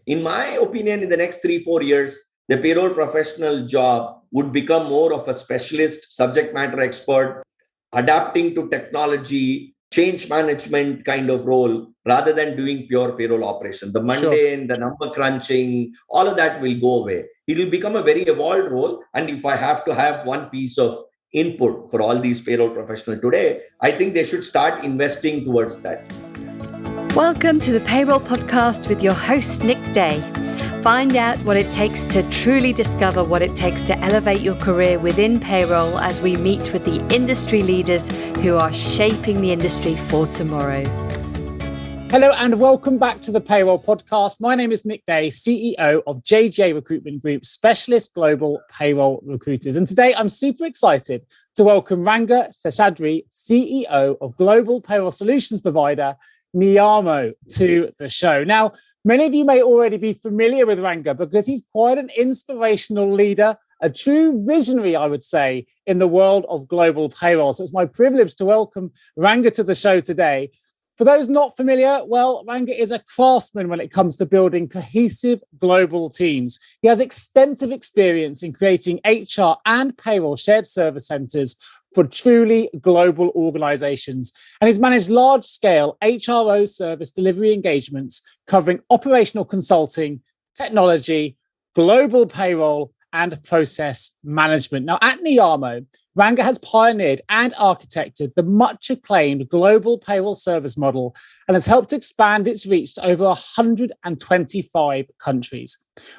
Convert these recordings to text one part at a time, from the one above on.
In my opinion, in the next 3-4 years, the payroll professional job would become more of a specialist, subject matter expert, adapting to technology, change management kind of role, rather than doing pure payroll operation. The Sure. mundane, the number crunching, all of that will go away. It will become a very evolved role. And if I have to have one piece of input for all these payroll professionals today, I think they should start investing towards that. Welcome to the Payroll Podcast with your host, Nick Day. Find out what it takes to truly discover what it takes to elevate your career within payroll as we meet with the industry leaders who are shaping the industry for tomorrow. Hello and welcome back to the Payroll Podcast. My name is Nick Day, CEO of JJ Recruitment Group, specialist global payroll recruiters. And today I'm super excited to welcome Ranga Seshadri, CEO of global payroll solutions provider Neeyamo, to the show. Now, many of you may already be familiar with Ranga because he's quite an inspirational leader, a true visionary, I would say, in the world of global payroll. So it's my privilege to welcome Ranga to the show today. For those not familiar, well, Ranga is a craftsman when it comes to building cohesive global teams. He has extensive experience in creating HR and payroll shared service centers for truly global organizations. And he's managed large-scale HRO service delivery engagements covering operational consulting, technology, global payroll, and process management. Now, at Neeyamo, Ranga has pioneered and architected the much-acclaimed global payroll service model and has helped expand its reach to over 125 countries.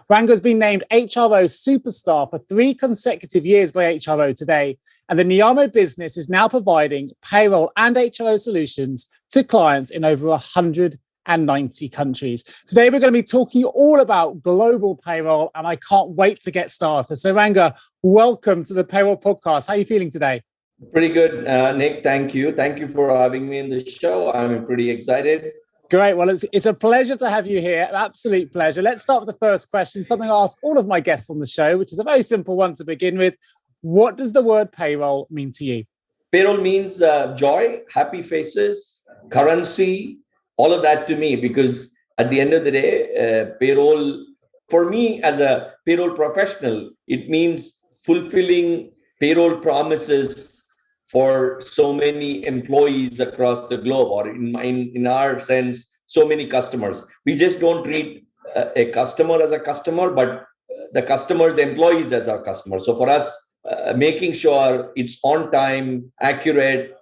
Ranga has been named HRO Superstar for 3 consecutive years by HRO Today, and the Neeyamo business is now providing payroll and HRO solutions to clients in over 190 countries. Today, we're going to be talking all about global payroll, and I can't wait to get started. So, Ranga, welcome to the Payroll Podcast. How are you feeling today? Pretty good, Nick. Thank you. Thank you for having me in the show. I'm pretty excited. Great. Well, it's a pleasure to have you here. An absolute pleasure. Let's start with the first question, something I ask all of my guests on the show, which is a very simple one to begin with. What does the word payroll mean to you? Payroll means joy, happy faces, currency, all of that to me, because at the end of the day, payroll, for me as a payroll professional, it means fulfilling payroll promises for so many employees across the globe, or in our sense, so many customers. We just don't treat a customer as a customer, but the customer's employees as our customer. So for us, making sure it's on time, accurate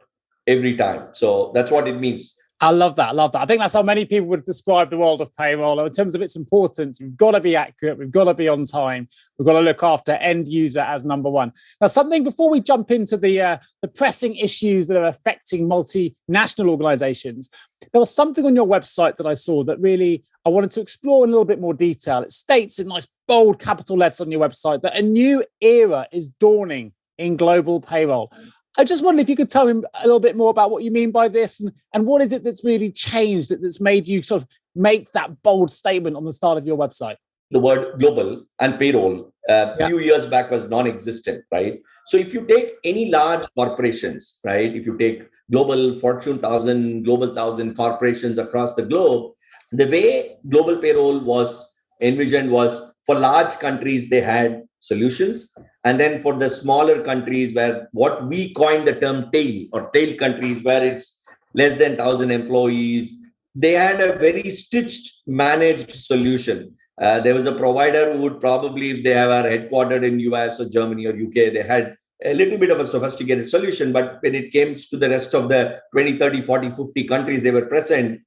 every time. So that's what it means. I love that. I think that's how many people would describe the world of payroll. In terms of its importance, we've got to be accurate. We've got to be on time. We've got to look after end user as number one. Now, something before we jump into the pressing issues that are affecting multinational organizations, there was something on your website that I saw that really I wanted to explore in a little bit more detail. It states in nice bold capital letters on your website that a new era is dawning in global payroll. I just wondered if you could tell me a little bit more about what you mean by this and what is it that's really changed that's made you sort of make that bold statement on the start of your website? The word global and payroll a few years back was non-existent, right? So if you take any large corporations, right? If you take global Fortune 1000, global 1000 corporations across the globe, the way global payroll was envisioned was for large countries, they had solutions. And then for the smaller countries where what we coined the term tail countries, where it's less than 1,000 employees, they had a very stitched, managed solution. There was a provider who would probably, if they are headquartered in US or Germany or UK, they had a little bit of a sophisticated solution. But when it came to the rest of the 20, 30, 40, 50 countries they were present,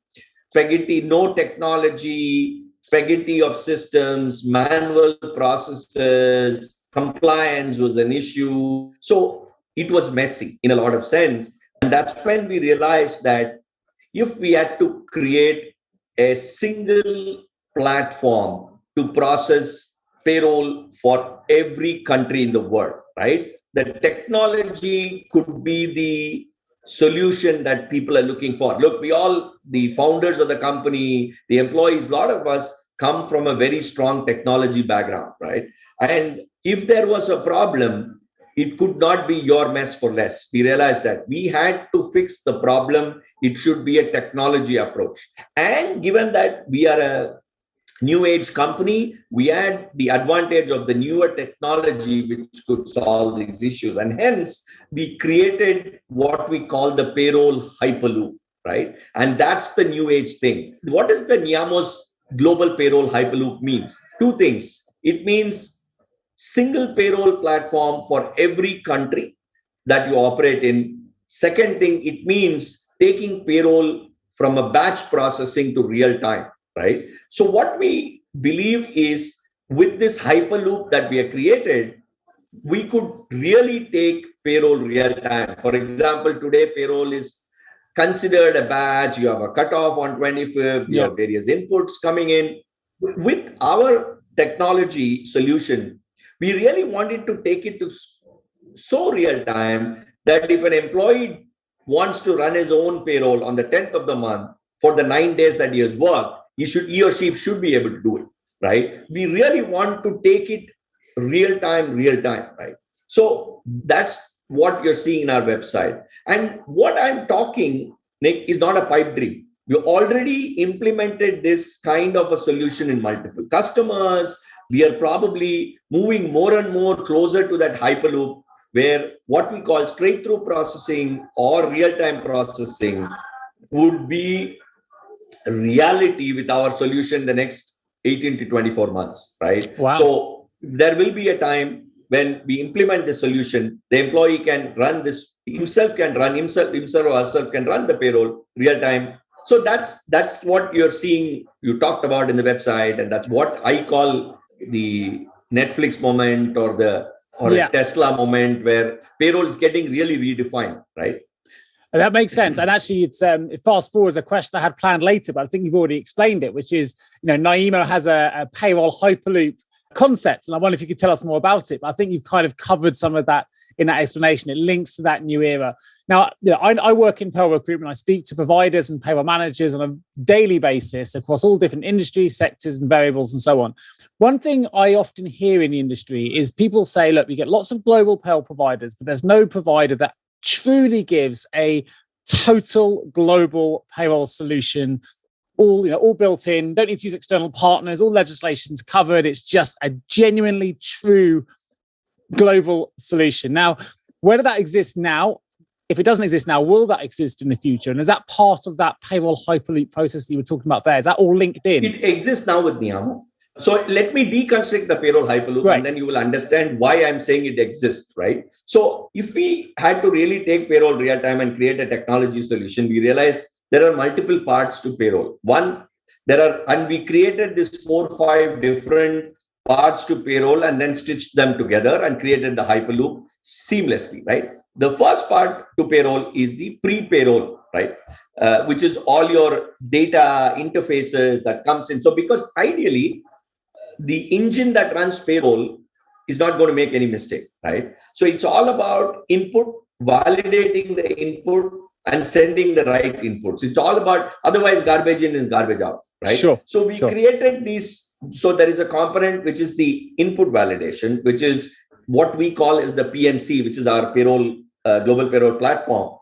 spaghetti, no technology, spaghetti of systems, manual processes, compliance was an issue. So it was messy in a lot of sense. And that's when we realized that if we had to create a single platform to process payroll for every country in the world, right? The technology could be the solution that people are looking for. Look, we all, the founders of the company, the employees, a lot of us come from a very strong technology background, right? And if there was a problem, it could not be your mess for less. We realized that we had to fix the problem. It should be a technology approach. And given that we are new age company, we had the advantage of the newer technology which could solve these issues. And hence, we created what we call the payroll hyperloop, right? And that's the new age thing. What is the Neeyamo's global payroll hyperloop means? Two things. It means single payroll platform for every country that you operate in. Second thing, it means taking payroll from a batch processing to real time, right? So what we believe is with this hyperloop that we have created, we could really take payroll real time. For example, today payroll is considered a batch. You have a cutoff on 25th, you have various inputs coming in. With our technology solution, we really wanted to take it to so real time that if an employee wants to run his own payroll on the 10th of the month for the 9 days that he has worked, he or she should be able to do it, right? We really want to take it real time, right? So that's what you're seeing in our website. And what I'm talking, Nick, is not a pipe dream. We already implemented this kind of a solution in multiple customers. We are probably moving more and more closer to that hyperloop where what we call straight-through processing or real-time processing would be a reality with our solution the next 18 to 24 months, right? Wow. So there will be a time when we implement the solution, the employee can run this himself or herself can run the payroll real time. So that's what you're seeing, you talked about in the website, and that's what I call the Netflix moment or a Tesla moment where payroll is getting really redefined, right? And that makes sense. And actually, it fast forwards a question I had planned later, but I think you've already explained it, which is, Neeyamo has a payroll hyperloop concept. And I wonder if you could tell us more about it. But I think you've kind of covered some of that in that explanation. It links to that new era. Now, I work in payroll recruitment. I speak to providers and payroll managers on a daily basis across all different industries, sectors, and variables, and so on. One thing I often hear in the industry is people say, look, we get lots of global payroll providers, but there's no provider that truly gives a total global payroll solution, all built in, don't need to use external partners, all legislation's covered. It's just a genuinely true global solution. Now, whether that exists now, if it doesn't exist now, will that exist in the future? And is that part of that payroll hyperloop process that you were talking about there? Is that all linked in? It exists now with Neeyamo. So let me deconstruct the payroll hyperloop, right, and then you will understand why I'm saying it exists, right? So if we had to really take payroll real time and create a technology solution, we realized there are multiple parts to payroll. And we created this 4 or 5 different parts to payroll and then stitched them together and created the hyperloop seamlessly, right? The first part to payroll is the pre-payroll, right? Which is all your data interfaces that comes in. So because ideally, the engine that runs payroll is not going to make any mistake, right? So it's all about input, validating the input, and sending the right inputs. It's all about, otherwise garbage in is garbage out, right? Sure. So we created these. So there is a component which is the input validation, which is what we call is the PNC, which is our payroll global payroll platform.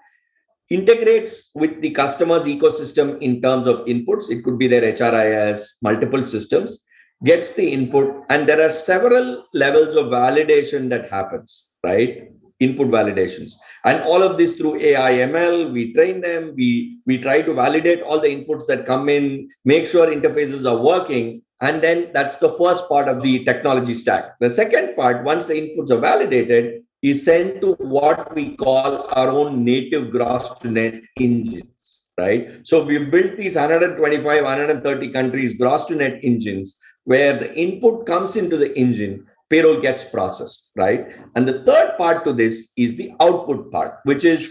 Integrates with the customer's ecosystem in terms of inputs. It could be their HRIS, multiple systems, gets the input, and there are several levels of validation that happens, right? Input validations. And all of this through AI, ML, we train them, we try to validate all the inputs that come in, make sure interfaces are working. And then that's the first part of the technology stack. The second part, once the inputs are validated, is sent to what we call our own native gross to net engines, right? So we've built these 125, 130 countries gross to net engines where the input comes into the engine, payroll gets processed, right? And the third part to this is the output part, which is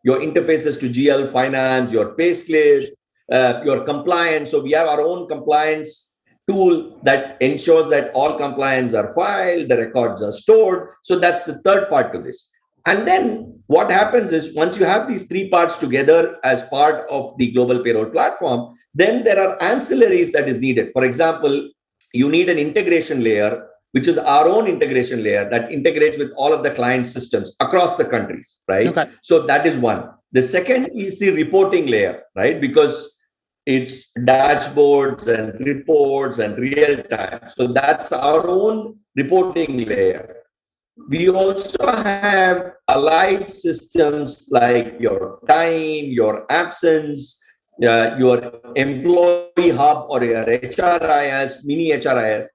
your interfaces to GL, finance, your pay slips, your compliance. So we have our own compliance tool that ensures that all compliance are filed, the records are stored. So that's the third part to this. And then what happens is once you have these 3 parts together as part of the global payroll platform, then there are ancillaries that is needed. For example, you need an integration layer, which is our own integration layer that integrates with all of the client systems across the countries, right? Okay. So that is one. The second is the reporting layer, right? Because It's dashboards and reports and real time. So that's our own reporting layer. We also have allied systems like your time, your absence, your employee hub or your HRIS, mini HRIS.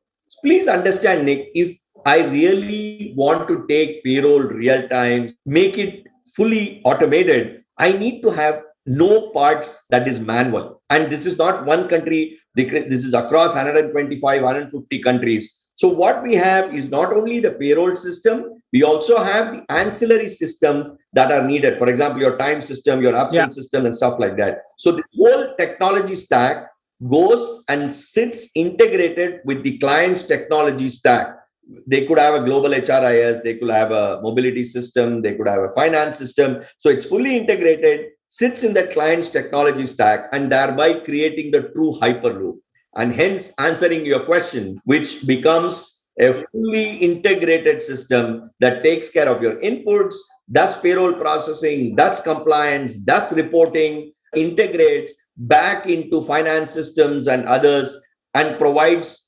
Please understand, Nick, if I really want to take payroll real time, make it fully automated, I need to have no parts that is manual. And this is not one country, this is across 125, 150 countries. So what we have is not only the payroll system, we also have the ancillary systems that are needed. For example, your time system, your absence system, and stuff like that. So the whole technology stack goes and sits integrated with the client's technology stack. They could have a global HRIS, they could have a mobility system, they could have a finance system. So it's fully integrated, sits in the client's technology stack, and thereby creating the true hyperloop. And hence answering your question, which becomes a fully integrated system that takes care of your inputs, does payroll processing, does compliance, does reporting, integrates back into finance systems and others, and provides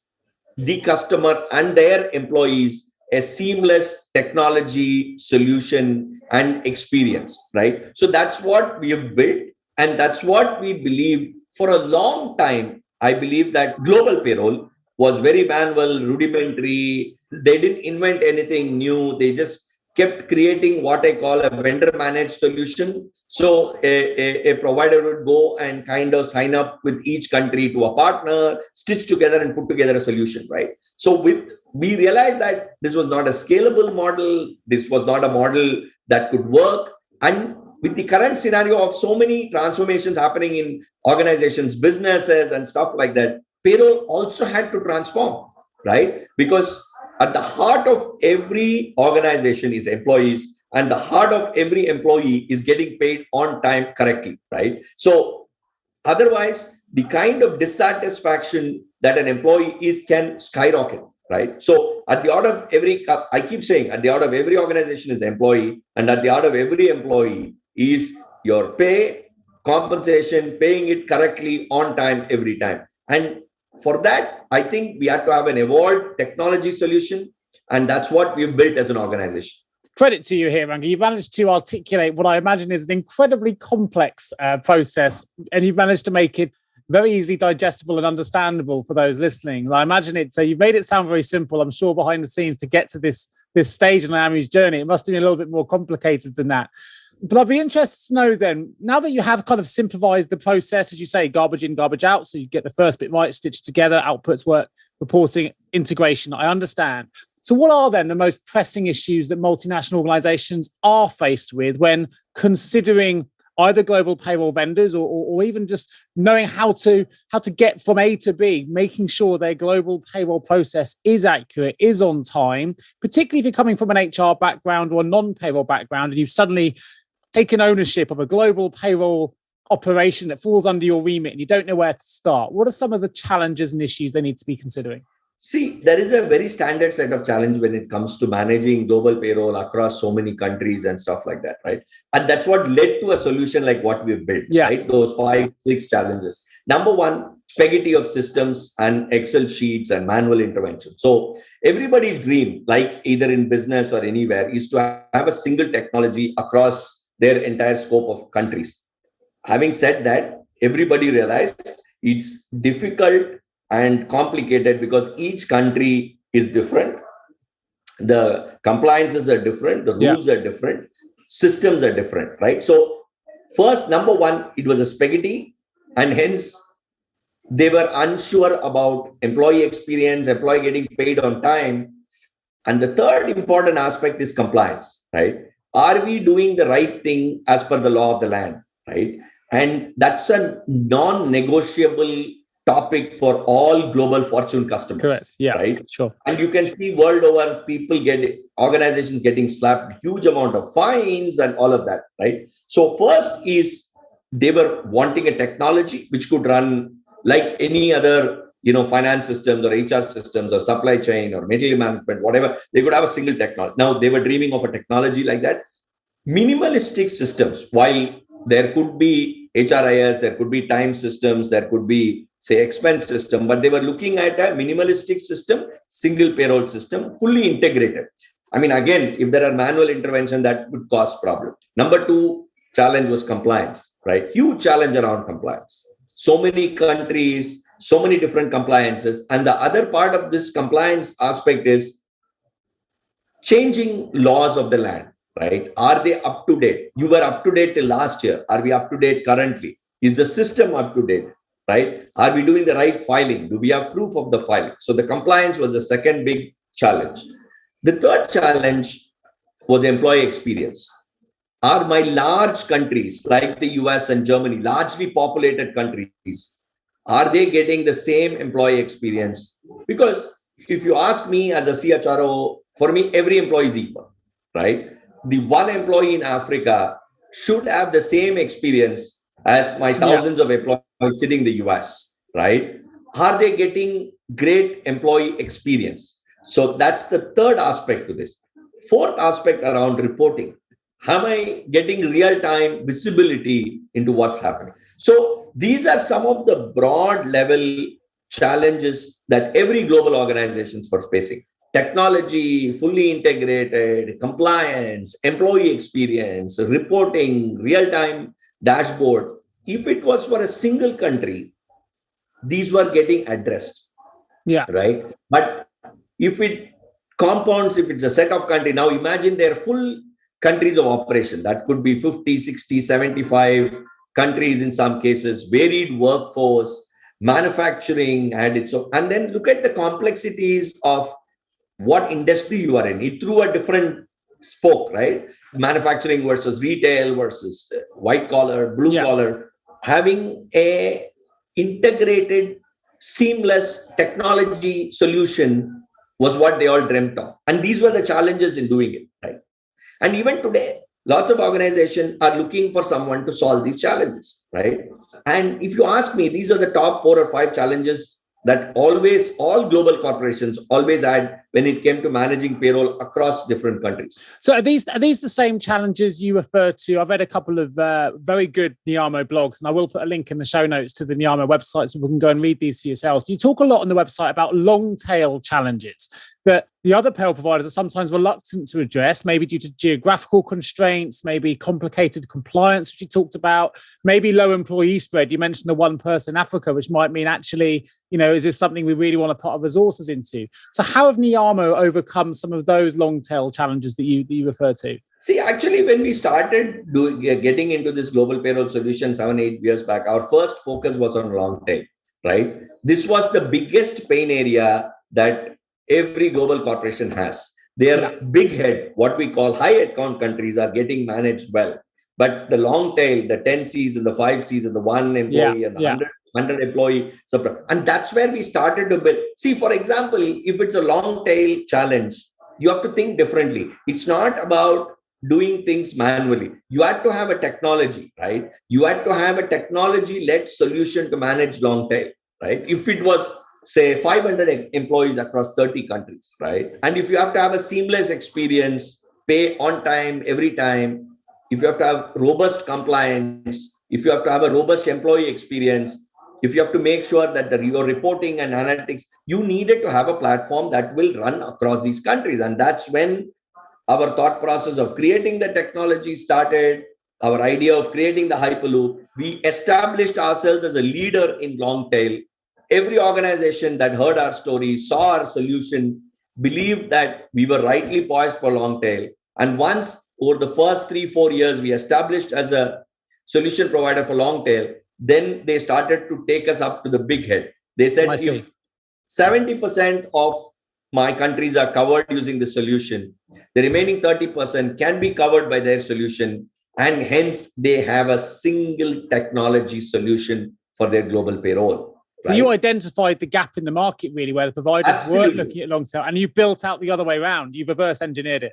the customer and their employees a seamless technology solution and experience, right? So that's what we have built, and that's what we believe for a long time. I believe that global payroll was very manual, rudimentary. They didn't invent anything new. They just kept creating what I call a vendor managed solution. So a provider would go and kind of sign up with each country to a partner, stitch together and put together a solution, right? So we realized that this was not a scalable model. This was not a model that could work. And with the current scenario of so many transformations happening in organizations, businesses, and stuff like that, payroll also had to transform, right? Because at the heart of every organization is employees, and the heart of every employee is getting paid on time correctly, right? So otherwise, the kind of dissatisfaction that an employee is can skyrocket, right? So at the heart of every, I keep saying, at the heart of every organization is the employee, and at the heart of every employee is your pay, compensation, paying it correctly on time every time. And for that, I think we have to have an evolved technology solution, and that's what we've built as an organization. Credit to you here, Ranga. You've managed to articulate what I imagine is an incredibly complex process, and you've managed to make it very easily digestible and understandable for those listening. I imagine you've made it sound very simple. I'm sure behind the scenes to get to this stage in Neeyamo's journey, it must have been a little bit more complicated than that. But I'd be interested to know then, now that you have kind of simplified the process, as you say, garbage in, garbage out, so you get the first bit right, stitched together, outputs work, reporting, integration, I understand. So what are then the most pressing issues that multinational organizations are faced with when considering either global payroll vendors or even just knowing how to get from A to B, making sure their global payroll process is accurate, is on time, particularly if you're coming from an HR background or a non-payroll background and you've suddenly taken ownership of a global payroll operation that falls under your remit and you don't know where to start? What are some of the challenges and issues they need to be considering? See, there is a very standard set of challenge when it comes to managing global payroll across so many countries and stuff like that, right? And that's what led to a solution like what we've built, right? Those 5-6 challenges. Number one, spaghetti of systems and Excel sheets and manual intervention. So everybody's dream, like either in business or anywhere, is to have a single technology across their entire scope of countries. Having said that, everybody realized it's difficult and complicated because each country is different. The compliances are different, the rules are different, systems are different, right? So first, number one, it was a spaghetti, and hence they were unsure about employee experience, employee getting paid on time. And the third important aspect is compliance, right? Are we doing the right thing as per the law of the land, right? And that's a non-negotiable topic for all global Fortune customers. Correct. Yeah. Right. Sure. And you can see world over, organizations getting slapped huge amount of fines and all of that. Right. So first is they were wanting a technology which could run like any other, finance systems or HR systems or supply chain or material management, whatever. They could have a single technology. Now they were dreaming of a technology like that. Minimalistic systems, while there could be HRIS, there could be time systems, there could be, say, expense system, but they were looking at a minimalistic system, single payroll system, fully integrated. I mean, again, if there are manual intervention, that would cause problem. Number two challenge was compliance, right? Huge challenge around compliance. So many countries, so many different compliances. And the other part of this compliance aspect is changing laws of the land, right? Are they up to date? You were up to date till last year. Are we up to date currently? Is the system up to date, right? Are we doing the right filing? Do we have proof of the filing? So the compliance was the second big challenge. The third challenge was employee experience. Are my large countries like the US and Germany, largely populated countries, are they getting the same employee experience? Because if you ask me as a CHRO, for me, every employee is equal, right? The one employee in Africa should have the same experience as my thousands of employees sitting in the US, right? Are they getting great employee experience? So that's the third aspect to this. Fourth aspect around reporting. Am I getting real-time visibility into what's happening? So these are some of the broad level challenges that every global organization is facing. Technology, fully integrated, compliance, employee experience, reporting, real-time dashboard. If it was for a single country, these were getting addressed. Yeah. Right. But if it compounds, if it's a set of countries, now imagine their full countries of operation. That could be 50, 60, 75 countries in some cases, varied workforce, manufacturing had its own. And then look at the complexities of what industry you are in. It threw a different spoke, right? Manufacturing versus retail versus white collar, blue collar. Having a integrated, seamless technology solution was what they all dreamt of. And these were the challenges in doing it, right? And even today, lots of organizations are looking for someone to solve these challenges, right? And if you ask me, these are the top 4 or 5 challenges that always all global corporations always had when it came to managing payroll across different countries. So are these the same challenges you refer to? I've read a couple of very good Neeyamo blogs, and I will put a link in the show notes to the Neeyamo website so people can go and read these for yourselves. You talk a lot on the website about long tail challenges that the other payroll providers are sometimes reluctant to address, maybe due to geographical constraints, maybe complicated compliance, which you talked about, maybe low employee spread. You mentioned the one person in Africa, which might mean actually, is this something we really want to put our resources into? So how have Neeyamo overcome some of those long tail challenges that you refer to? See, actually, when we started getting into this global payroll solution 7-8 years back, our first focus was on long tail, right? This was the biggest pain area that every global corporation has. Their big head, what we call high account countries, are getting managed well. But the long tail, the 10 Cs and the 5 Cs and the one employee and the 100 employee. And that's where we started to build. See, for example, if it's a long tail challenge, you have to think differently. It's not about doing things manually. You had to have a technology, right? You had to have a technology-led solution to manage long tail, right? If it was, say, 500 employees across 30 countries, right? And if you have to have a seamless experience, pay on time, every time, if you have to have robust compliance, if you have to have a robust employee experience, if you have to make sure that your reporting and analytics, you needed to have a platform that will run across these countries. And that's when our thought process of creating the technology started, our idea of creating the Hyperloop. We established ourselves as a leader in long tail. Every organization that heard our story, saw our solution, believed that we were rightly poised for long tail. And once over the first 3-4 years, we established as a solution provider for long tail, then they started to take us up to the big head. They said, if 70% of my countries are covered using the solution, the remaining 30% can be covered by their solution. And hence, they have a single technology solution for their global payroll. So you identified the gap in the market, really, where the providers weren't looking at long tail, and you built out the other way around. You reverse engineered it.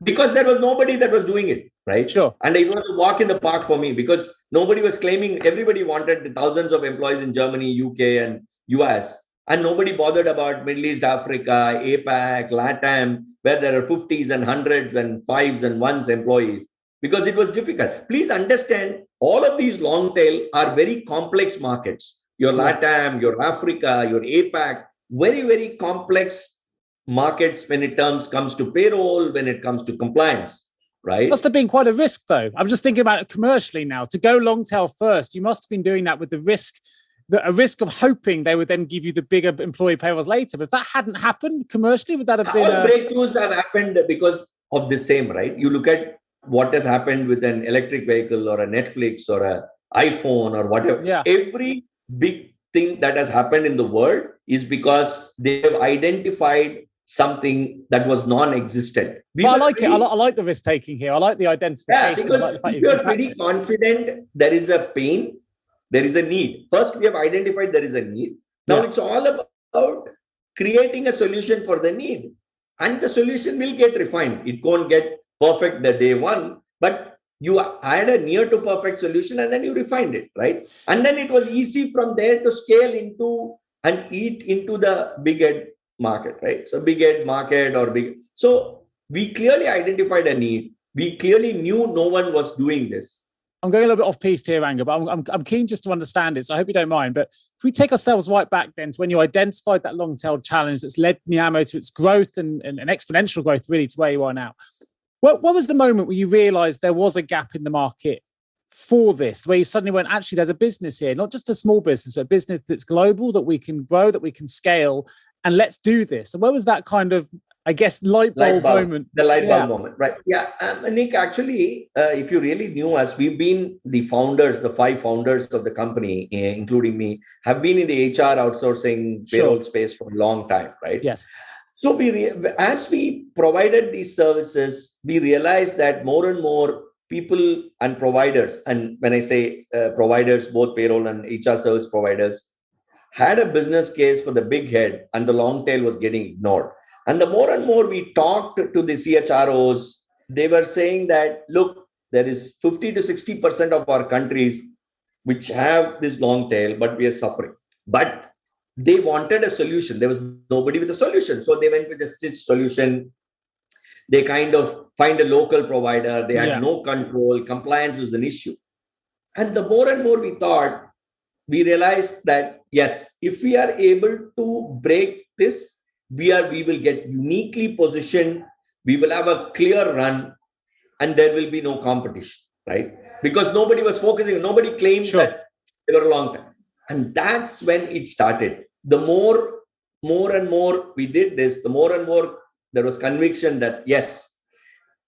Because there was nobody that was doing it, right? Sure. And it was a walk in the park for me because nobody was claiming, everybody wanted the thousands of employees in Germany, UK, and US. And nobody bothered about Middle East, Africa, APAC, LATAM, where there are 50s and 100s and 5s and 1s employees. because it was difficult. Please understand, all of these long tail are very complex markets. Your LATAM, your Africa, your APAC, very, very complex markets when it comes to payroll, when it comes to compliance, right? Must have been quite a risk, though. I'm just thinking about it commercially now. To go long tail first, you must have been doing that with a risk of hoping they would then give you the bigger employee payrolls later. But if that hadn't happened commercially, would that have been all breakthroughs have happened because of the same, right? You look at what has happened with an electric vehicle or a Netflix or an iPhone or whatever. Yeah. Every big thing that has happened in the world is because they have identified something that was non-existent. I like it. I like the risk taking here. I like the identification. Yeah, because if you're pretty confident there is a pain, there is a need. First, we have identified there is a need. Now it's all about creating a solution for the need. And the solution will get refined. It won't get perfect the day one, but you had a near to perfect solution and then you refined it, right? And then it was easy from there to scale into and eat into the big ed market, right? So big ed market or big. So we clearly identified a need. We clearly knew no one was doing this. I'm going a little bit off piste here, Ranga, but I'm keen just to understand it. So I hope you don't mind. But if we take ourselves right back then to when you identified that long-tailed challenge that's led Neeyamo to its growth and exponential growth, really, to where you are now. What was the moment where you realized there was a gap in the market for this, where you suddenly went, actually, there's a business here, not just a small business, but a business that's global, that we can grow, that we can scale, and let's do this? And where was that kind of, I guess, light bulb moment? The light bulb moment, right? Yeah. Nick, actually, if you really knew us, we've been the founders, the 5 founders of the company, including me, have been in the HR outsourcing payroll space for a long time, right? Yes. So as we provided these services, we realized that more and more people and providers, and when I say providers, both payroll and HR service providers, had a business case for the big head and the long tail was getting ignored. And the more and more we talked to the CHROs, they were saying that, look, there is 50 to 60% of our countries which have this long tail, but we are suffering. But they wanted a solution. There was nobody with a solution. So they went with a stitch solution. They kind of find a local provider. They had no control. Compliance was an issue. And the more and more we thought, we realized that, yes, if we are able to break this, we will get uniquely positioned. We will have a clear run and there will be no competition, right? Because nobody was focusing. Nobody claimed that they were a long time. And that's when it started. The more and more we did this, the more and more there was conviction that, yes,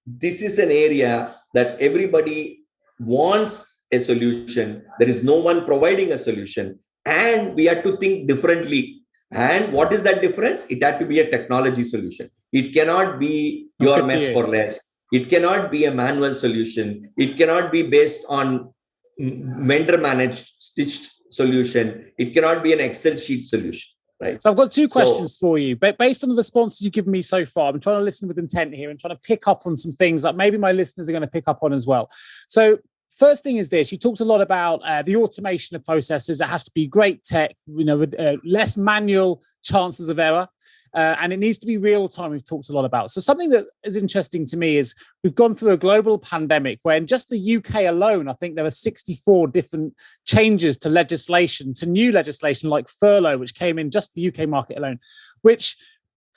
this is an area that everybody wants a solution. There is no one providing a solution. And we had to think differently. And what is that difference? It had to be a technology solution. It cannot be your mess for less. It cannot be a manual solution. It cannot be based on vendor managed stitched solution. It cannot be an Excel sheet solution, right? So I've got 2 questions for you. But based on the responses you've given me so far, I'm trying to listen with intent here and trying to pick up on some things that maybe my listeners are going to pick up on as well. So first thing is this: you talked a lot about the automation of processes. It has to be great tech, with less manual chances of error. And it needs to be real time. We've talked a lot about. So something that is interesting to me is we've gone through a global pandemic where in just the UK alone, I think there are 64 different changes to legislation, to new legislation like furlough, which came in just the UK market alone, which,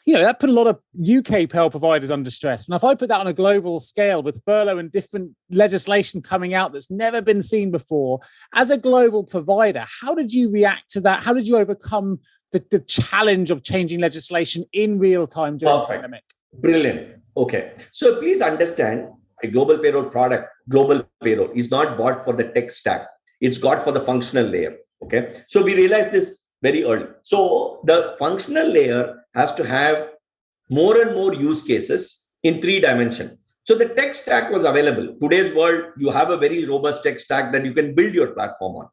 that put a lot of UK payroll providers under stress. And if I put that on a global scale with furlough and different legislation coming out that's never been seen before, as a global provider, how did you react to that? How did you overcome the challenge of changing legislation in real time during the pandemic? Brilliant. Okay. So please understand, a global payroll product, global payroll, is not bought for the tech stack. It's got for the functional layer. Okay. So we realized this very early. So the functional layer has to have more and more use cases in 3 dimensions. So the tech stack was available. Today's world, you have a very robust tech stack that you can build your platform on.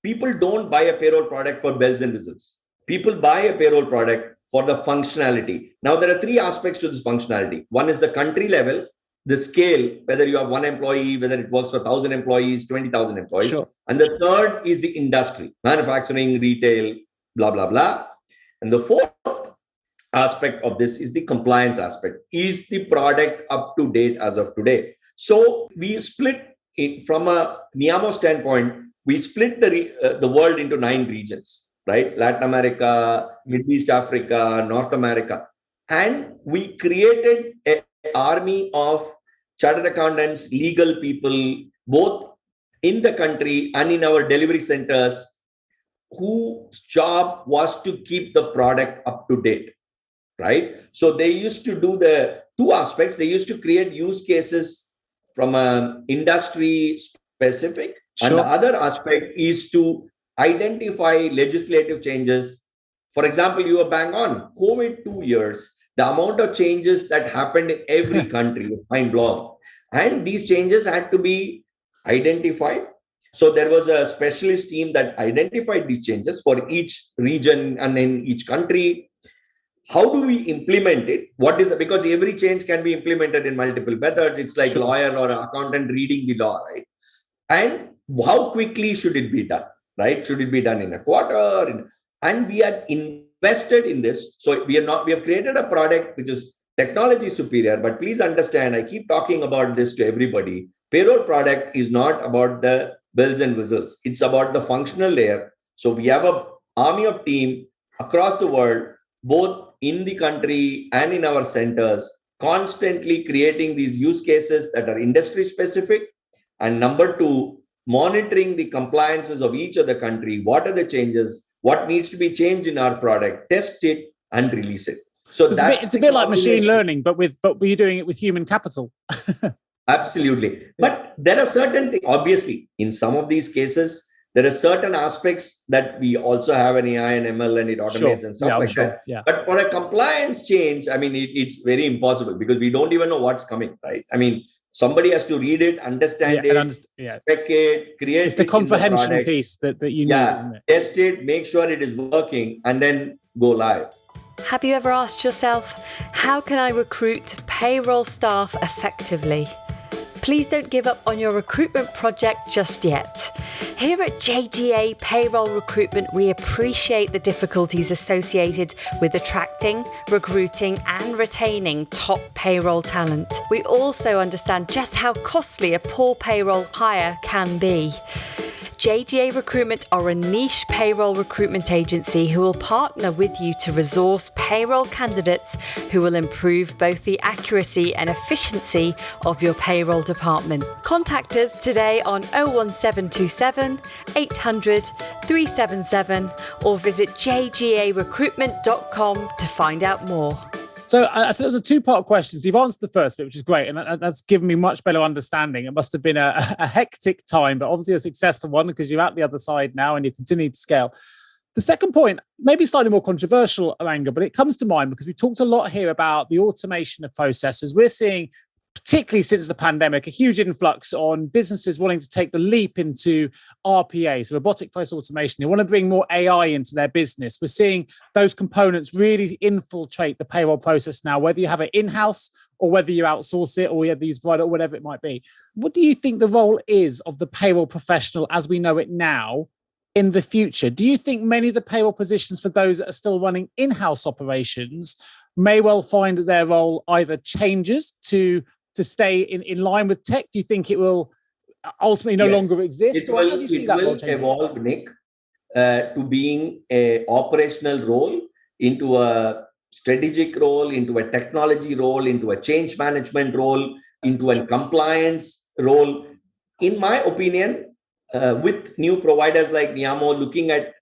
People don't buy a payroll product for bells and whistles. People buy a payroll product for the functionality. Now, there are 3 aspects to this functionality. One is the country level, the scale, whether you have 1 employee, whether it works for 1,000 employees, 20,000 employees. Sure. And the third is the industry, manufacturing, retail, blah, blah, blah. And the 4th aspect of this is the compliance aspect. Is the product up to date as of today? So we split it from a Neeyamo standpoint. We split the world into 9 regions, right? Latin America, Middle East Africa, North America. And we created an army of chartered accountants, legal people, both in the country and in our delivery centers, whose job was to keep the product up to date, right? So they used to do the two aspects. They used to create use cases from an industry specific, and the other aspect is to identify legislative changes. For example, you were bang on COVID 2 years. The amount of changes that happened in every country was mind blowing, and these changes had to be identified. So there was a specialist team that identified these changes for each region and in each country. How do we implement it? What is because every change can be implemented in multiple methods. It's like lawyer or accountant reading the law, right? And how quickly should it be done, right? Should it be done in a quarter? And we are invested in this. So we have created a product which is technology superior, but please understand, I keep talking about this to everybody. Payroll product is not about the bells and whistles. It's about the functional layer. So we have an army of team across the world, both in the country and in our centers, constantly creating these use cases that are industry specific. And number two, monitoring the compliances of each of the country. What are the changes? What needs to be changed in our product? Test it and release it. So it's a bit like machine learning, but we're doing it with human capital. Absolutely. But there are certain things, obviously, in some of these cases, there are certain aspects that we also have an AI and ML and it automates and stuff like that. Yeah. But for a compliance change, I mean, it's very impossible because we don't even know what's coming, right? I mean, somebody has to read it, understand it, check it, create. It's the comprehension piece that you need, isn't it? Test it, make sure it is working, and then go live. Have you ever asked yourself, how can I recruit payroll staff effectively? Please don't give up on your recruitment project just yet. Here at JGA Payroll Recruitment, we appreciate the difficulties associated with attracting, recruiting and retaining top payroll talent. We also understand just how costly a poor payroll hire can be. JGA Recruitment are a niche payroll recruitment agency who will partner with you to resource payroll candidates who will improve both the accuracy and efficiency of your payroll department. Contact us today on 01727 800 377 or visit jgarecruitment.com to find out more. So there was a two-part question. So you've answered the first bit, which is great, and that's given me much better understanding. It must have been a hectic time, but obviously a successful one because you're at the other side now and you're continuing to scale. The second point, maybe slightly more controversial, Ranga, but it comes to mind because we talked a lot here about the automation of processes. We're seeing, particularly since the pandemic, a huge influx on businesses wanting to take the leap into RPA, so robotic process automation. They want to bring more AI into their business. We're seeing those components really infiltrate the payroll process now, whether you have it in-house or whether you outsource it or whether you use provider or whatever it might be. What do you think the role is of the payroll professional as we know it now in the future? Do you think many of the payroll positions for those that are still running in-house operations may well find that their role either changes to stay in line with tech? Do you think it will ultimately no longer exist? It will evolve, Nick, to being an operational role, into a strategic role, into a technology role, into a change management role, into a compliance role. In my opinion, with new providers like Neeyamo looking at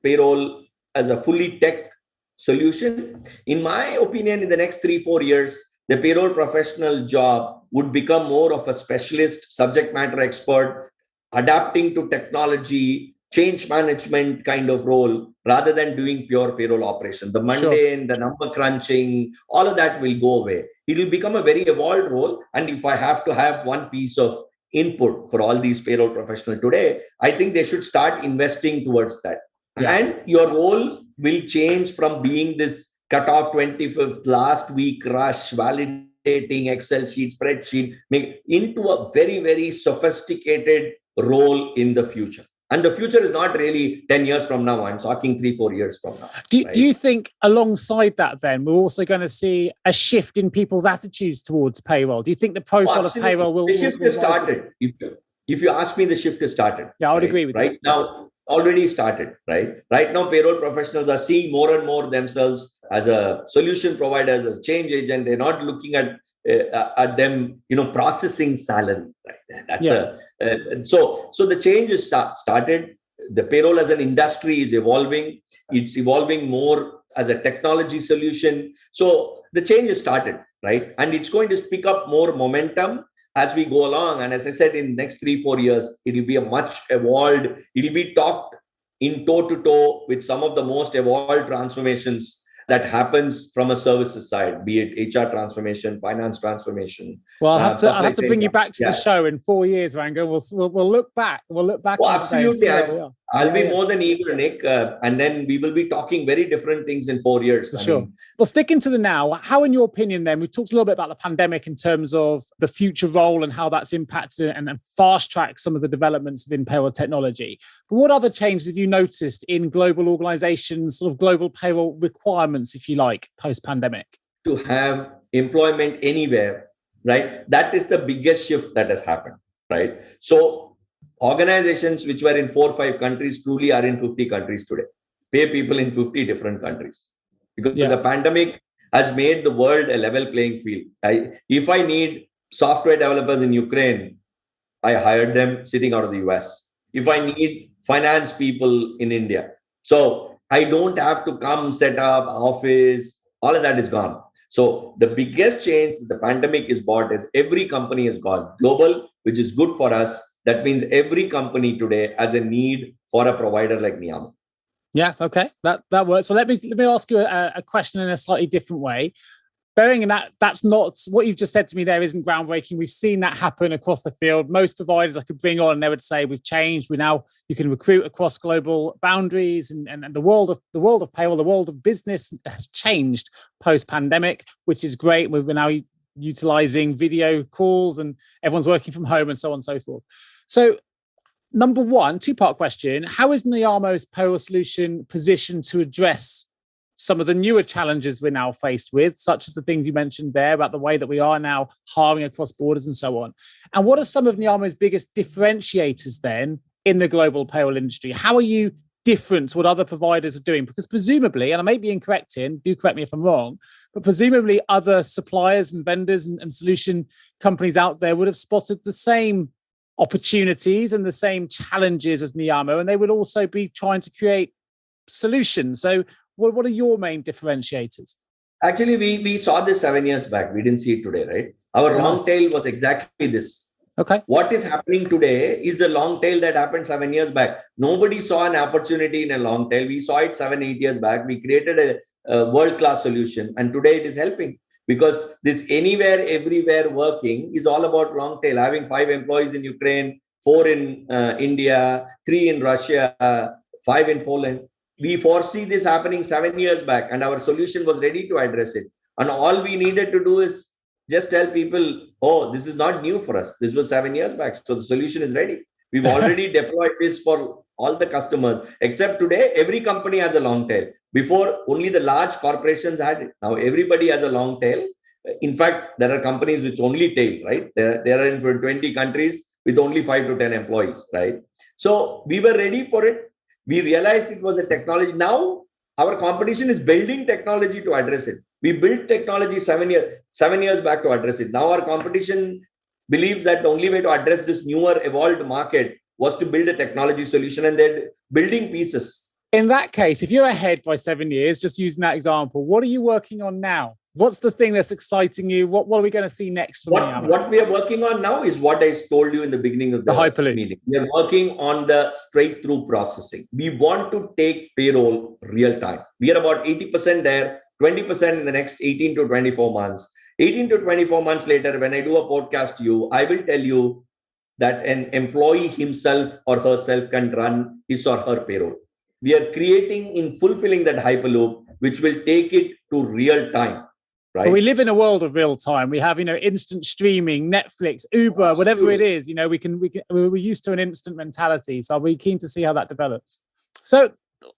payroll as a fully tech solution, in my opinion, in the next 3-4 years, the payroll professional job would become more of a specialist, subject matter expert, adapting to technology, change management kind of role, rather than doing pure payroll operation. The mundane, the number crunching, all of that will go away. It will become a very evolved role. And if I have to have one piece of input for all these payroll professionals today, I think they should start investing towards that. Yeah. And your role will change from being this cut-off 25th last week rush, validating Excel sheet, spreadsheet, into a very, very sophisticated role in the future. And the future is not really 10 years from now. I'm talking 3-4 years from now. Do you think alongside that, then, we're also going to see a shift in people's attitudes towards payroll? Do you think the profile of payroll will... The shift has started. If you ask me, the shift has started. Yeah, I would agree with right now, already started, right? Right now, payroll professionals are seeing more and more themselves as a solution provider, as a change agent. They're not looking at them, processing salary. Right? That's so the change is started. The payroll as an industry is evolving. It's evolving more as a technology solution. So the change has started, right? And it's going to pick up more momentum as we go along. And as I said, in the next 3-4 years, it will be a much evolved, it will be talked in toe to toe with some of the most evolved transformations that happens from a services side, be it HR transformation, finance transformation. Well, I'll have to bring you back to the show in 4 years, Ranga. We'll look back. We'll look back. Well, absolutely. I'll be more than eager, Nick. And then we will be talking very different things in 4 years. For sure. Well, sticking to the now, how, in your opinion, then, we've talked a little bit about the pandemic in terms of the future role and how that's impacted and fast-tracked some of the developments within payroll technology. But what other changes have you noticed in global organizations, sort of global payroll requirements, if you like, post-pandemic? To have employment anywhere, right? That is the biggest shift that has happened, right? So organizations which were in 4 or 5 countries truly are in 50 countries today. Pay people in 50 different countries. Because the pandemic has made the world a level playing field. If I need software developers in Ukraine, I hired them sitting out of the US. If I need finance people in India, so I don't have to come set up office. All of that is gone. So the biggest change the pandemic is brought is every company has gone global, which is good for us. That means every company today has a need for a provider like Neeyamo. Yeah, okay, that works. Well, let me ask you a question in a slightly different way. Bearing in that's not what you've just said to me there isn't groundbreaking. We've seen that happen across the field. Most providers I could bring on and they would say we've changed. You can recruit across global boundaries, and the world of payroll, the world of business has changed post-pandemic, which is great. We're now utilizing video calls and everyone's working from home and so on and so forth. So number one, 2-part question. How is Neeyamo's payroll solution positioned to address some of the newer challenges we're now faced with, such as the things you mentioned there about the way that we are now hiring across borders and so on? And what are some of Neeyamo's biggest differentiators then in the global payroll industry? How are you different to what other providers are doing? Because presumably, and I may be incorrect here, do correct me if I'm wrong, but presumably other suppliers and vendors and solution companies out there would have spotted the same opportunities and the same challenges as Neeyamo, and they would also be trying to create solutions. So what are your main differentiators? Actually, we saw this 7 years back. We didn't see it today, right? Our long tail was exactly this. Okay. What is happening today is the long tail that happened 7 years back. Nobody saw an opportunity in a long tail. We saw it 7-8 years back. We created a world-class solution, and today it is helping. Because this anywhere, everywhere working is all about long tail. Having 5 employees in Ukraine, 4 in India, 3 in Russia, 5 in Poland. We foresee this happening 7 years back, and our solution was ready to address it. And all we needed to do is just tell people, oh, this is not new for us. This was 7 years back. So the solution is ready. We've already deployed this for all the customers, except today, every company has a long tail. Before, only the large corporations had it. Now, everybody has a long tail. In fact, there are companies which only tail, right? They are in 20 countries with only 5 to 10 employees, right? So we were ready for it. We realized it was a technology. Now, our competition is building technology to address it. We built technology 7 years back to address it. Now, our competition believes that the only way to address this newer, evolved market was to build a technology solution, and they're building pieces. In that case, if you're ahead by 7 years, just using that example, what are you working on now? What's the thing that's exciting you? What are we going to see next? What we are working on now is what I told you in the beginning of the Hyperloop meeting. We are working on the straight-through processing. We want to take payroll real time. We are about 80% there, 20% in the next 18 to 24 months. 18 to 24 months later, when I do a podcast to you, I will tell you that an employee himself or herself can run his or her payroll. We are creating in fulfilling that Hyperloop, which will take it to real time. right? But we live in a world of real time. We have, instant streaming, Netflix, Uber, whatever it is. We're used to an instant mentality. So I'll be keen to see how that develops. So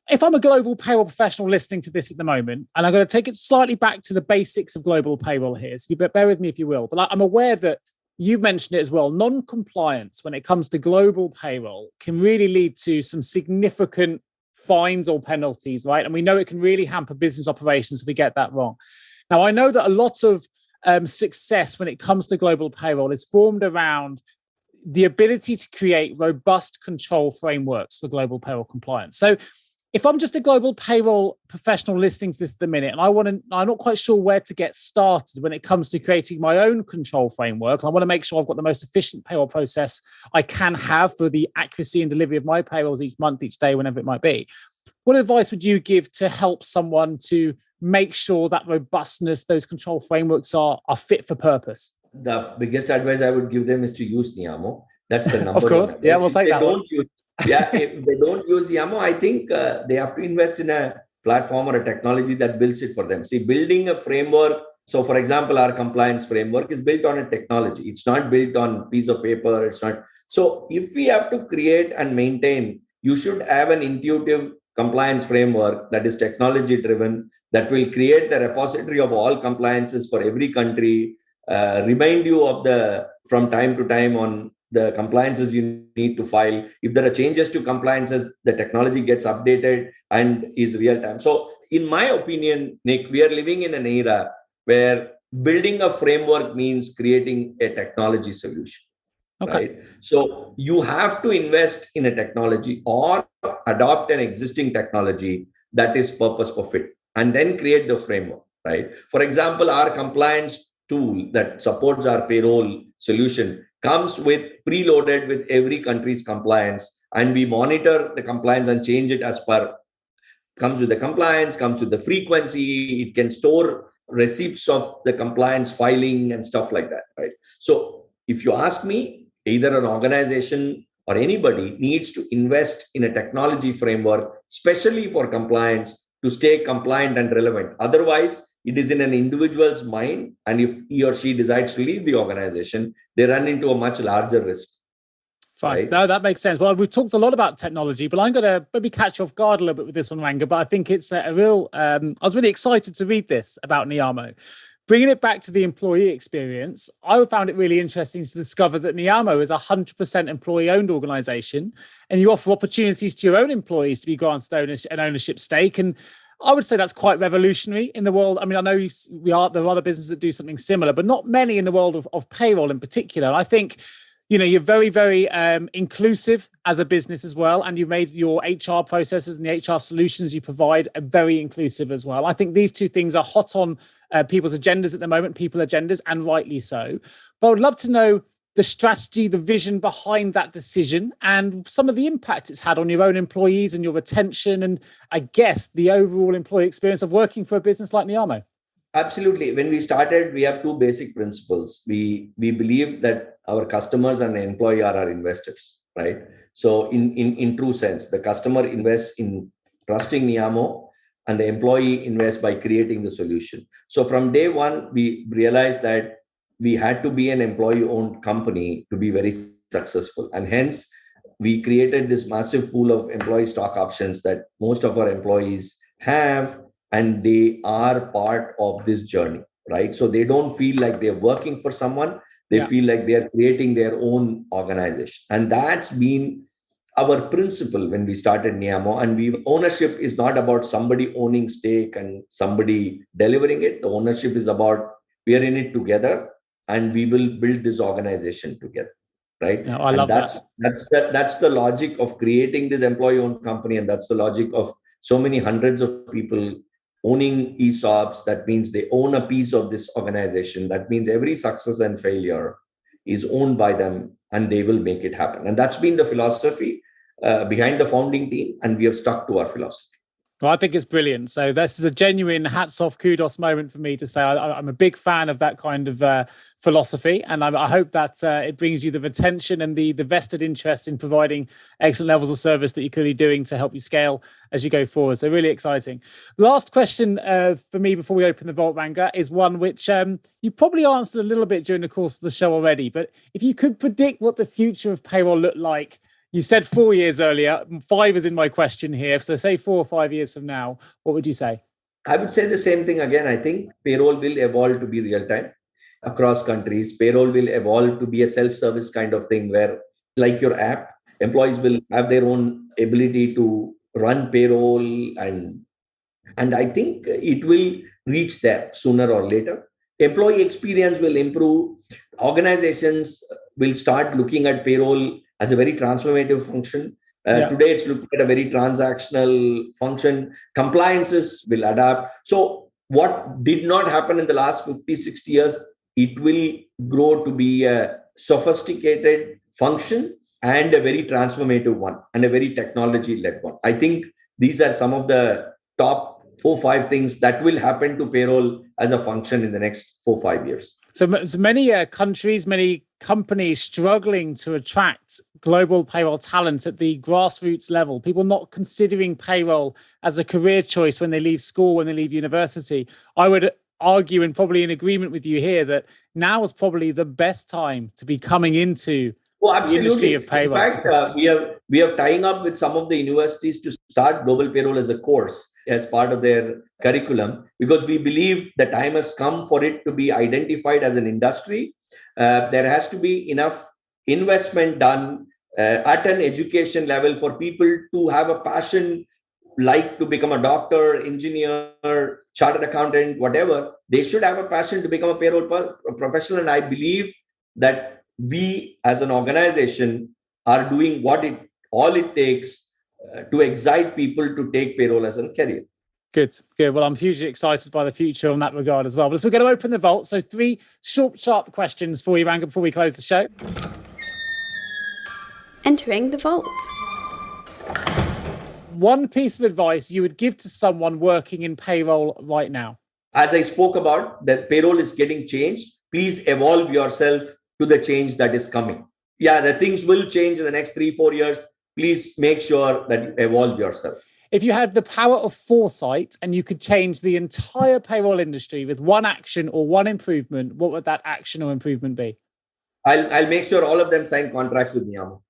if I'm a global payroll professional listening to this at the moment, and I'm going to take it slightly back to the basics of global payroll here, so bear with me if you will, but I'm aware that you mentioned it as well. Non-compliance when it comes to global payroll can really lead to some significant fines or penalties, right? And we know it can really hamper business operations if we get that wrong. Now, I know that a lot of success when it comes to global payroll is formed around the ability to create robust control frameworks for global payroll compliance. So if I'm just a global payroll professional listening to this at the minute, and I'm not quite sure where to get started when it comes to creating my own control framework, and I want to make sure I've got the most efficient payroll process I can have for the accuracy and delivery of my payrolls each month, each day, whenever it might be. What advice would you give to help someone to make sure that robustness, those control frameworks are fit for purpose? The biggest advice I would give them is to use Neeyamo. That's the number. Of course. One. Yeah, we'll take that one. If they don't use Neeyamo, I think they have to invest in a platform or a technology that builds it for them. See, building a framework. So, for example, our compliance framework is built on a technology. It's not built on a piece of paper. It's not. So, if we have to create and maintain, you should have an intuitive compliance framework that is technology driven, that will create the repository of all compliances for every country, remind you of from time to time on the compliances you need to file. If there are changes to compliances, the technology gets updated and is real time. So in my opinion, Nick, we are living in an era where building a framework means creating a technology solution. Okay. Right? So you have to invest in a technology or adopt an existing technology that is purpose fit, and then create the framework, right? For example, our compliance tool that supports our payroll solution comes preloaded with every country's compliance, and we monitor the compliance and change it as per. Comes with the compliance, comes with the frequency. It can store receipts of the compliance filing and stuff like that, right? So if you ask me, either an organization or anybody needs to invest in a technology framework, especially for compliance, to stay compliant and relevant. Otherwise, it is in an individual's mind, and if he or she decides to leave the organization, they run into a much larger risk. Fine. Right? No, that makes sense. Well, we've talked a lot about technology, but I'm going to maybe catch you off guard a little bit with this one, Ranga, but I think it's a real... I was really excited to read this about Neeyamo. Bringing it back to the employee experience, I found it really interesting to discover that Neeyamo is a 100% employee-owned organization, and you offer opportunities to your own employees to be granted an ownership stake. And I would say that's quite revolutionary in the world. I mean, I know there are other businesses that do something similar, but not many in the world of payroll in particular. And I think, you're very, very inclusive as a business as well. And you've made your HR processes and the HR solutions you provide very inclusive as well. I think these two things are hot on people's agendas at the moment, people agendas, and rightly so. But I would love to know the strategy, the vision behind that decision, and some of the impact it's had on your own employees and your retention, and I guess the overall employee experience of working for a business like Neeyamo. Absolutely. When we started, we have two basic principles. We believe that our customers and the employee are our investors, right? So in true sense, the customer invests in trusting Neeyamo, and the employee invests by creating the solution. So from day one, we realized that we had to be an employee-owned company to be very successful. And hence, we created this massive pool of employee stock options that most of our employees have, and they are part of this journey, right? So they don't feel like they're working for someone. They feel like they're creating their own organization. And that's been our principle when we started Neeyamo. And ownership is not about somebody owning stake and somebody delivering it. The ownership is about we are in it together, and we will build this organization together, right? No, I love that. That's the logic of creating this employee-owned company, and that's the logic of so many hundreds of people owning ESOPs. That means they own a piece of this organization. That means every success and failure is owned by them, and they will make it happen. And that's been the philosophy behind the founding team, and we have stuck to our philosophy. Well, I think it's brilliant. So this is a genuine hats off, kudos moment for me to say I'm a big fan of that kind of philosophy. And I hope that it brings you the retention and the vested interest in providing excellent levels of service that you're clearly doing to help you scale as you go forward. So really exciting. Last question for me before we open the vault, Ranga, is one which you probably answered a little bit during the course of the show already. But if you could predict what the future of payroll looked like, you said 4 years earlier, 5 is in my question here. So say 4 or 5 years from now, what would you say? I would say the same thing again. I think payroll will evolve to be real time across countries. Payroll will evolve to be a self-service kind of thing where, like your app, employees will have their own ability to run payroll, and I think it will reach there sooner or later. Employee experience will improve. Organizations will start looking at payroll as a very transformative function. Today, it's looked at a very transactional function. Compliances will adapt. So what did not happen in the last 50, 60 years, it will grow to be a sophisticated function and a very transformative one and a very technology-led one. I think these are some of the top 4-5 things that will happen to payroll as a function in the next 4-5 years. So many countries, many companies struggling to attract global payroll talent at the grassroots level, people not considering payroll as a career choice when they leave school, when they leave university. I would argue, and probably in agreement with you here, that now is probably the best time to be coming into the industry of payroll. In fact, we have tying up with some of the universities to start global payroll as a course as part of their curriculum, because we believe the time has come for it to be identified as an industry. There has to be enough investment done at an education level for people to have a passion, like to become a doctor, engineer, chartered accountant, whatever. They should have a passion to become a payroll professional. And I believe that we as an organization are doing all it takes to excite people to take payroll as a career. Good. Well, I'm hugely excited by the future on that regard as well. But we're going to open the vault. So 3 short, sharp questions for you, Ranga, before we close the show. Entering the vault. One piece of advice you would give to someone working in payroll right now? As I spoke about, that payroll is getting changed. Please evolve yourself to the change that is coming. Yeah, the things will change in the next 3-4 years. Please make sure that you evolve yourself. If you had the power of foresight and you could change the entire payroll industry with one action or one improvement, what would that action or improvement be? I'll make sure all of them sign contracts with Neeyamo.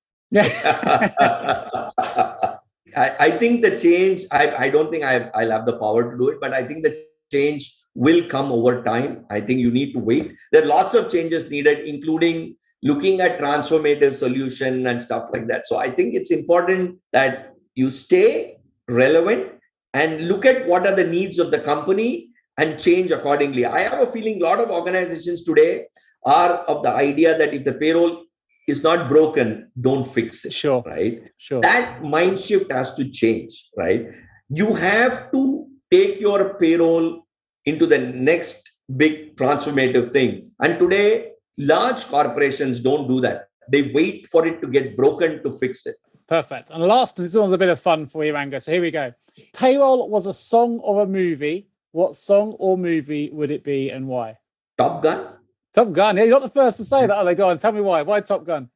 I think the change, I don't think I'll have the power to do it, but I think the change will come over time. I think you need to wait. There are lots of changes needed, including looking at transformative solution and stuff like that. So I think it's important that you stay relevant and look at what are the needs of the company and change accordingly. I have a feeling a lot of organizations today are of the idea that if the payroll is not broken, don't fix it. Sure. Right? Sure. That mind shift has to change, right? You have to take your payroll into the next big transformative thing. And today, large corporations don't do that. They wait for it to get broken to fix it. Perfect. And last, this one's a bit of fun for you, Ranga. So here we go. If payroll was a song or a movie, what song or movie would it be and why? Top Gun. Top Gun. Yeah, you're not the first to say that. Oh, they go on. Tell me why. Why Top Gun?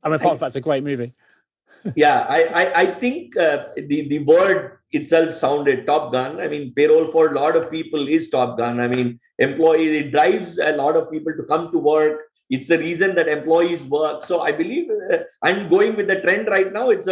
I mean, apart from that's a great movie. Yeah, I think the word itself sounded Top Gun. I mean, payroll for a lot of people is Top Gun. I mean, it drives a lot of people to come to work. It's the reason that employees work. So I believe I'm going with the trend right now. It's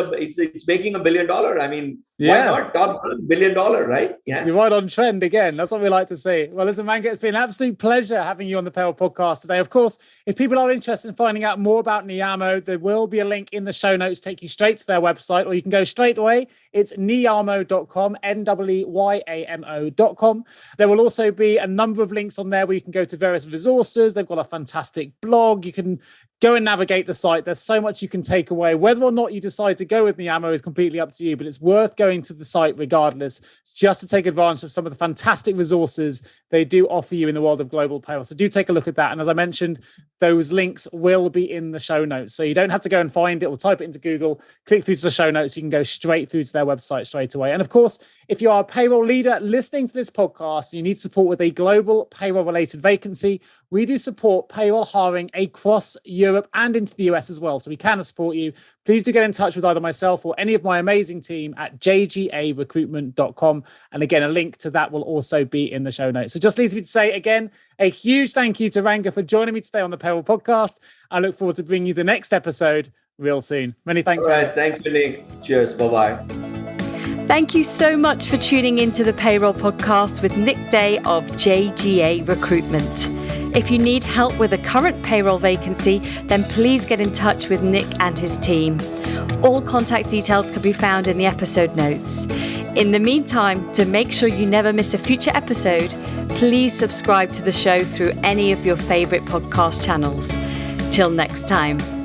making $1 billion. I mean, why not Top Gun, $1 billion, right? Yeah, you're right on trend again. That's what we like to see. Well, listen, Ranga, it's been an absolute pleasure having you on the Payroll Podcast today. Of course, if people are interested in finding out more about Neeyamo, there will be a link in the show notes, take you straight to their website, or you can go straight away. It's neeyamo.com, neeyamo.com. There will also be a number of links on there where you can go to various resources. They've got a fantastic blog. You can go and navigate the site. There's so much you can take away. Whether or not you decide to go with Neeyamo is completely up to you, but it's worth going going to the site regardless, just to take advantage of some of the fantastic resources they do offer you in the world of global payroll. So do take a look at that. And as I mentioned, those links will be in the show notes. So you don't have to go and find it or type it into Google, click through to the show notes. You can go straight through to their website straight away. And of course, if you are a payroll leader listening to this podcast and you need support with a global payroll related vacancy, we do support payroll hiring across Europe and into the US as well. So we can support you. Please do get in touch with either myself or any of my amazing team at jgarecruitment.com. And again, a link to that will also be in the show notes. So just leaves me to say again, a huge thank you to Ranga for joining me today on the Payroll Podcast. I look forward to bringing you the next episode real soon. Many thanks. All right. Thank you, Nick. Cheers. Bye-bye. Thank you so much for tuning into the Payroll Podcast with Nick Day of JGA Recruitment. If you need help with a current payroll vacancy, then please get in touch with Nick and his team. All contact details can be found in the episode notes. In the meantime, to make sure you never miss a future episode, please subscribe to the show through any of your favorite podcast channels. Till next time.